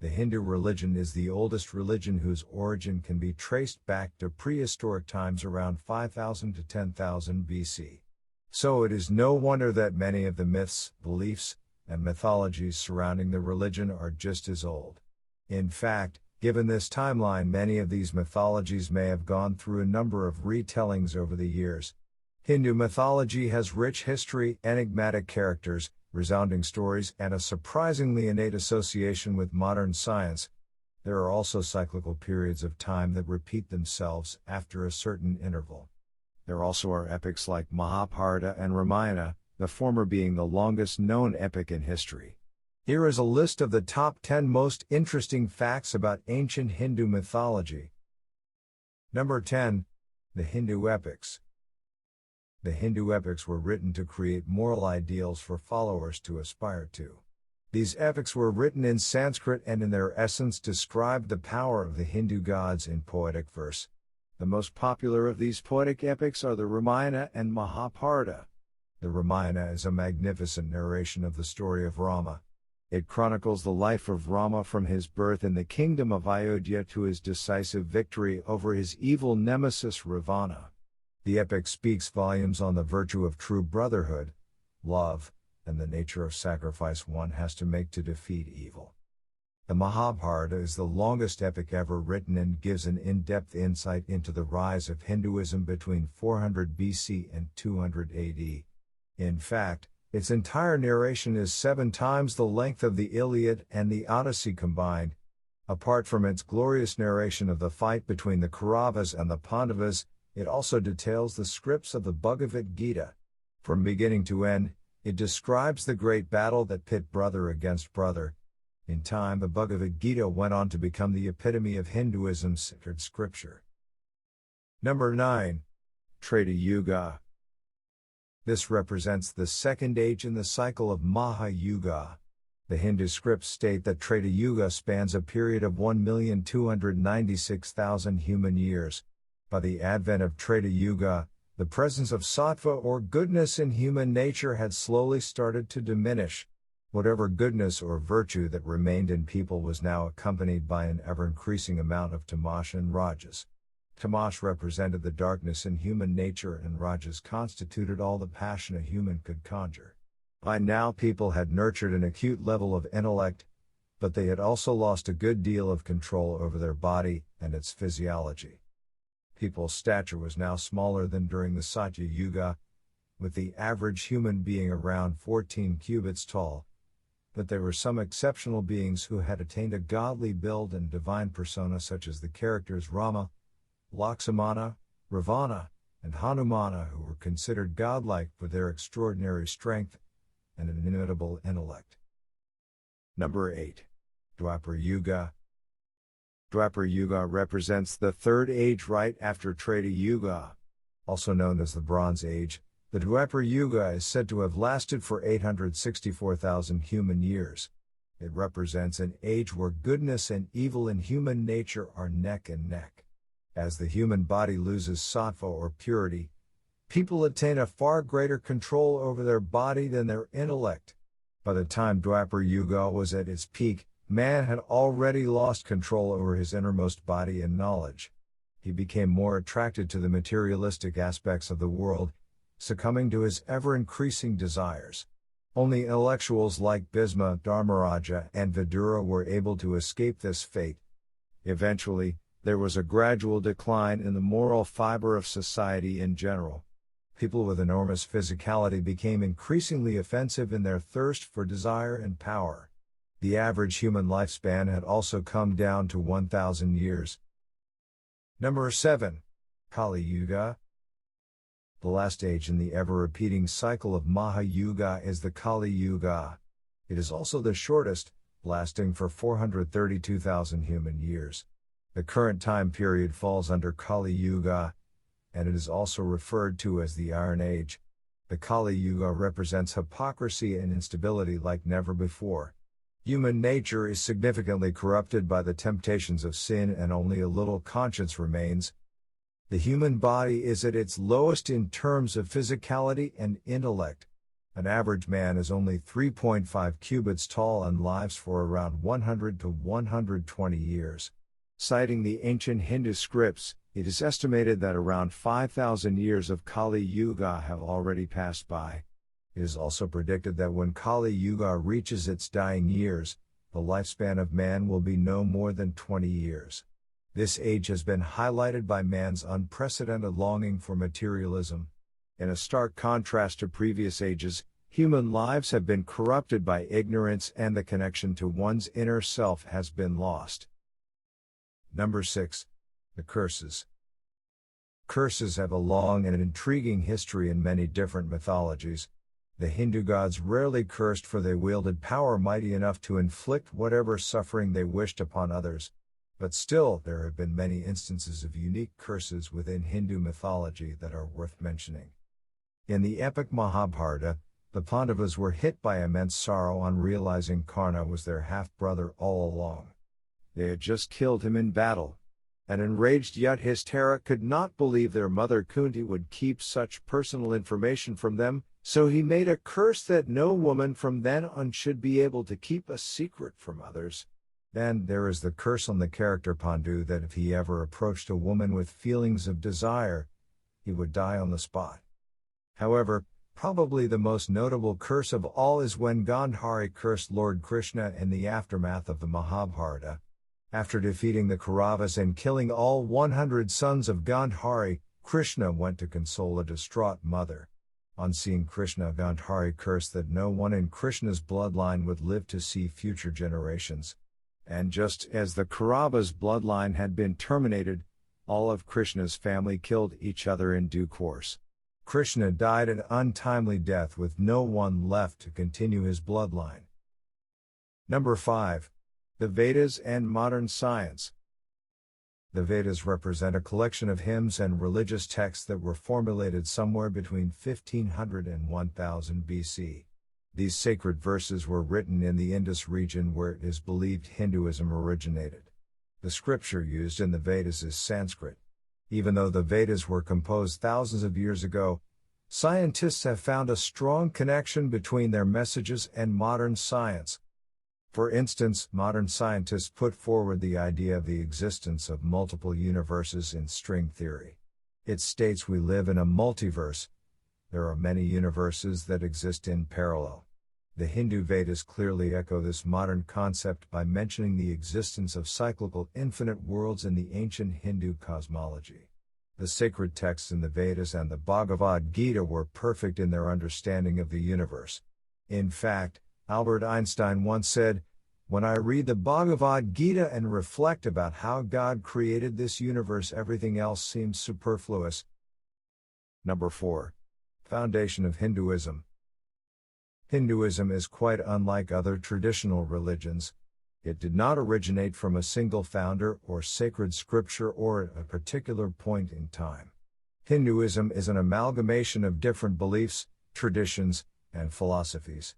The Hindu religion is the oldest religion whose origin can be traced back to prehistoric times around 5000 to 10,000 BC. So it is no wonder that many of the myths, beliefs, and mythologies surrounding the religion are just as old. In fact, given this timeline, many of these mythologies may have gone through a number of retellings over the years. Hindu mythology has rich history, enigmatic characters, resounding stories, and a surprisingly innate association with modern science. There are also cyclical periods of time that repeat themselves after a certain interval. There also are epics like Mahabharata and Ramayana, the former being the longest known epic in history. Here is a list of the top 10 most interesting facts about ancient Hindu mythology. Number 10. The Hindu epics. The Hindu epics were written to create moral ideals for followers to aspire to. These epics were written in Sanskrit and in their essence described the power of the Hindu gods in poetic verse. The most popular of these poetic epics are the Ramayana and Mahabharata. The Ramayana is a magnificent narration of the story of Rama. It chronicles the life of Rama from his birth in the kingdom of Ayodhya to his decisive victory over his evil nemesis Ravana. The epic speaks volumes on the virtue of true brotherhood, love, and the nature of sacrifice one has to make to defeat evil. The Mahabharata is the longest epic ever written and gives an in-depth insight into the rise of Hinduism between 400 BC and 200 AD. In fact, its entire narration is 7 times the length of the Iliad and the Odyssey combined. Apart from its glorious narration of the fight between the Kauravas and the Pandavas, it also details the scripts of the Bhagavad Gita. From beginning to end, it describes the great battle that pit brother against brother. In time, the Bhagavad Gita went on to become the epitome of Hinduism's sacred scripture. Number 9. Treta Yuga. This represents the second age in the cycle of Maha Yuga. The Hindu scripts state that Treta Yuga spans a period of 1,296,000 human years. By the advent of Treta Yuga, the presence of sattva or goodness in human nature had slowly started to diminish. Whatever goodness or virtue that remained in people was now accompanied by an ever-increasing amount of tamas and rajas. Tamas represented the darkness in human nature and rajas constituted all the passion a human could conjure. By now people had nurtured an acute level of intellect, but they had also lost a good deal of control over their body and its physiology. People's stature was now smaller than during the Satya Yuga, with the average human being around 14 cubits tall, but there were some exceptional beings who had attained a godly build and divine persona such as the characters Rama, Lakshmana, Ravana, and Hanumana who were considered godlike for their extraordinary strength and an inimitable intellect. Number 8. Dwapar Yuga. Dwapar Yuga represents the third age right after Treta Yuga. Also known as the Bronze Age, the Dwapar Yuga is said to have lasted for 864,000 human years. It represents an age where goodness and evil in human nature are neck and neck. As the human body loses sattva or purity, people attain a far greater control over their body than their intellect. By the time Dwapar Yuga was at its peak, man had already lost control over his innermost body and knowledge. He became more attracted to the materialistic aspects of the world, succumbing to his ever-increasing desires. Only intellectuals like Bhisma, Dharmaraja, and Vidura were able to escape this fate. Eventually, there was a gradual decline in the moral fiber of society in general. People with enormous physicality became increasingly offensive in their thirst for desire and power. The average human lifespan had also come down to 1,000 years. Number 7. Kali Yuga. The last age in the ever-repeating cycle of Maha Yuga is the Kali Yuga. It is also the shortest, lasting for 432,000 human years. The current time period falls under Kali Yuga, and it is also referred to as the Iron Age. The Kali Yuga represents hypocrisy and instability like never before. Human nature is significantly corrupted by the temptations of sin and only a little conscience remains. The human body is at its lowest in terms of physicality and intellect. An average man is only 3.5 cubits tall and lives for around 100 to 120 years. Citing the ancient Hindu scripts, it is estimated that around 5,000 years of Kali Yuga have already passed by. It is also predicted that when Kali Yuga reaches its dying years, the lifespan of man will be no more than 20 years. This age has been highlighted by man's unprecedented longing for materialism. In a stark contrast to previous ages, human lives have been corrupted by ignorance and the connection to one's inner self has been lost. Number 6. The curses. Curses have a long and intriguing history in many different mythologies. The Hindu gods rarely cursed, for they wielded power mighty enough to inflict whatever suffering they wished upon others. But still, there have been many instances of unique curses within Hindu mythology that are worth mentioning. In the epic Mahabharata, the Pandavas were hit by immense sorrow on realizing Karna was their half-brother all along. They had just killed him in battle. An enraged Yudhishthira could not believe their mother Kunti would keep such personal information from them, so he made a curse that no woman from then on should be able to keep a secret from others. Then there is the curse on the character Pandu that if he ever approached a woman with feelings of desire, he would die on the spot. However, probably the most notable curse of all is when Gandhari cursed Lord Krishna in the aftermath of the Mahabharata. After defeating the Kauravas and killing all 100 sons of Gandhari, Krishna went to console a distraught mother. On seeing Krishna, Gandhari cursed that no one in Krishna's bloodline would live to see future generations. And just as the Kauravas' bloodline had been terminated, all of Krishna's family killed each other in due course. Krishna died an untimely death with no one left to continue his bloodline. Number 5. The Vedas and modern science. The Vedas represent a collection of hymns and religious texts that were formulated somewhere between 1500 and 1000 BC. These sacred verses were written in the Indus region where it is believed Hinduism originated. The scripture used in the Vedas is Sanskrit. Even though the Vedas were composed thousands of years ago, scientists have found a strong connection between their messages and modern science. For instance, modern scientists put forward the idea of the existence of multiple universes in string theory. It states we live in a multiverse. There are many universes that exist in parallel. The Hindu Vedas clearly echo this modern concept by mentioning the existence of cyclical infinite worlds in the ancient Hindu cosmology. The sacred texts in the Vedas and the Bhagavad Gita were perfect in their understanding of the universe. In fact, Albert Einstein once said, "When I read the Bhagavad Gita and reflect about how God created this universe, everything else seems superfluous." Number 4. Foundation of Hinduism. Hinduism is quite unlike other traditional religions. It did not originate from a single founder or sacred scripture or at a particular point in time. Hinduism is an amalgamation of different beliefs, traditions, and philosophies.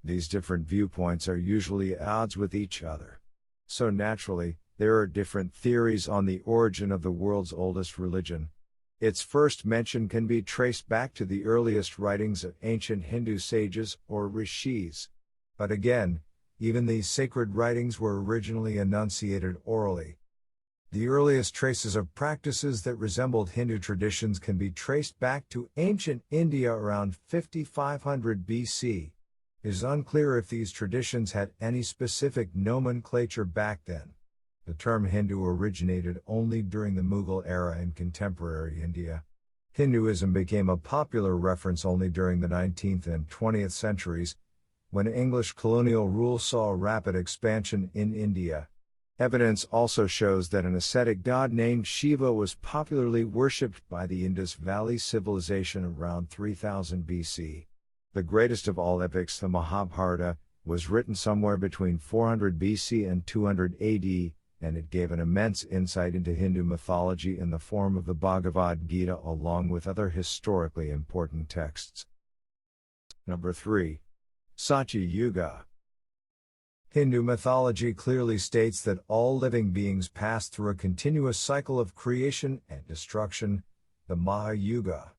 These different viewpoints are usually at odds with each other. So naturally, there are different theories on the origin of the world's oldest religion. Its first mention can be traced back to the earliest writings of ancient Hindu sages or rishis. But again, even these sacred writings were originally enunciated orally. The earliest traces of practices that resembled Hindu traditions can be traced back to ancient India around 5500 BC. It is unclear if these traditions had any specific nomenclature back then. The term Hindu originated only during the Mughal era in contemporary India. Hinduism became a popular reference only during the 19th and 20th centuries, when English colonial rule saw a rapid expansion in India. Evidence also shows that an ascetic god named Shiva was popularly worshipped by the Indus Valley civilization around 3000 BC. The greatest of all epics, the Mahabharata, was written somewhere between 400 BC and 200 AD, and it gave an immense insight into Hindu mythology in the form of the Bhagavad Gita along with other historically important texts. Number 3. Satya Yuga. Hindu mythology clearly states that all living beings pass through a continuous cycle of creation and destruction, the Maha Yuga.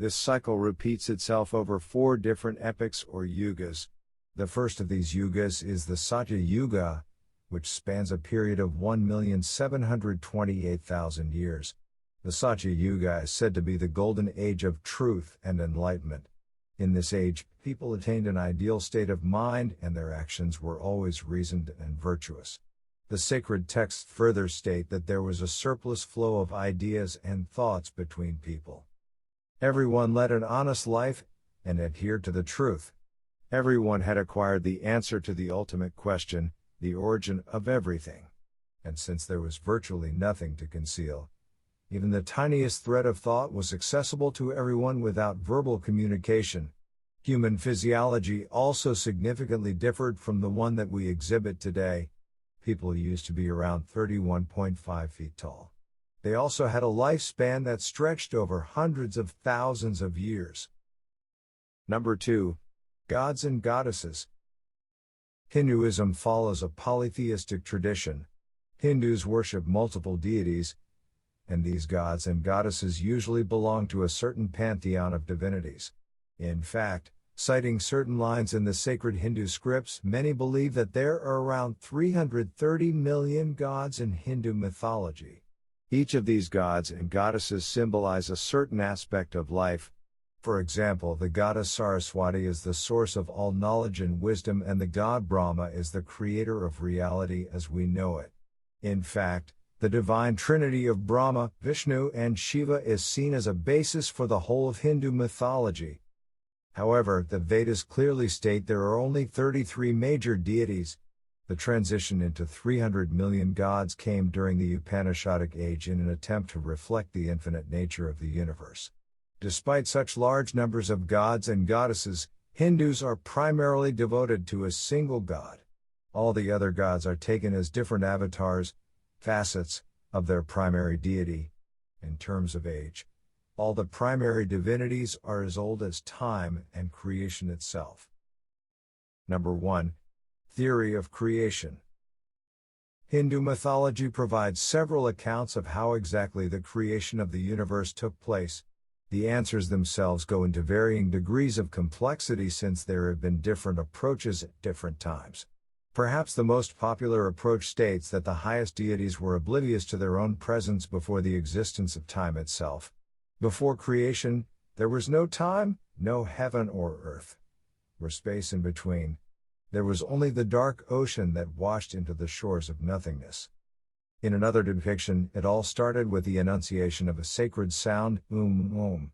This cycle repeats itself over 4 different epochs or yugas. The first of these yugas is the Satya Yuga, which spans a period of 1,728,000 years. The Satya Yuga is said to be the golden age of truth and enlightenment. In this age, people attained an ideal state of mind and their actions were always reasoned and virtuous. The sacred texts further state that there was a surplus flow of ideas and thoughts between people. Everyone led an honest life and adhered to the truth. Everyone had acquired the answer to the ultimate question, the origin of everything. And since there was virtually nothing to conceal, even the tiniest thread of thought was accessible to everyone without verbal communication. Human physiology also significantly differed from the one that we exhibit today. People used to be around 31.5 feet tall. They also had a lifespan that stretched over hundreds of thousands of years. Number 2. Gods and goddesses. Hinduism follows a polytheistic tradition. Hindus worship multiple deities, and these gods and goddesses usually belong to a certain pantheon of divinities. In fact, citing certain lines in the sacred Hindu scripts, many believe that there are around 330 million gods in Hindu mythology. Each of these gods and goddesses symbolize a certain aspect of life. For example, the goddess Saraswati is the source of all knowledge and wisdom, and the god Brahma is the creator of reality as we know it. In fact, the divine trinity of Brahma, Vishnu, and Shiva is seen as a basis for the whole of Hindu mythology. However, the Vedas clearly state there are only 33 major deities. The transition into 300 million gods came during the Upanishadic age in an attempt to reflect the infinite nature of the universe. Despite such large numbers of gods and goddesses, Hindus are primarily devoted to a single god. All the other gods are taken as different avatars, facets, of their primary deity. In terms of age, all the primary divinities are as old as time and creation itself. Number 1. Theory of creation. Hindu mythology provides several accounts of how exactly the creation of the universe took place. The answers themselves go into varying degrees of complexity since there have been different approaches at different times. Perhaps the most popular approach states that the highest deities were oblivious to their own presence before the existence of time itself. Before creation, there was no time, no heaven or earth, or space in between. There was only the dark ocean that washed into the shores of nothingness. In another depiction, it all started with the enunciation of a sacred sound, Om.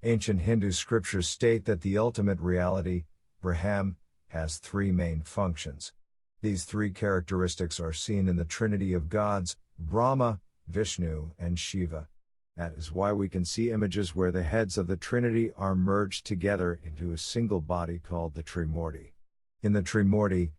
Ancient Hindu scriptures state that the ultimate reality, Brahman, has 3 main functions. These 3 characteristics are seen in the trinity of gods, Brahma, Vishnu, and Shiva. That is why we can see images where the heads of the Trinity are merged together into a single body called the Trimurti. In the Trimurti,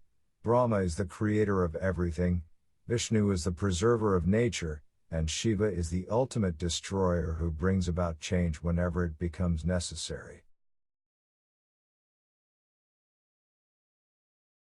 Brahma is the creator of everything, Vishnu is the preserver of nature, and Shiva is the ultimate destroyer who brings about change whenever it becomes necessary.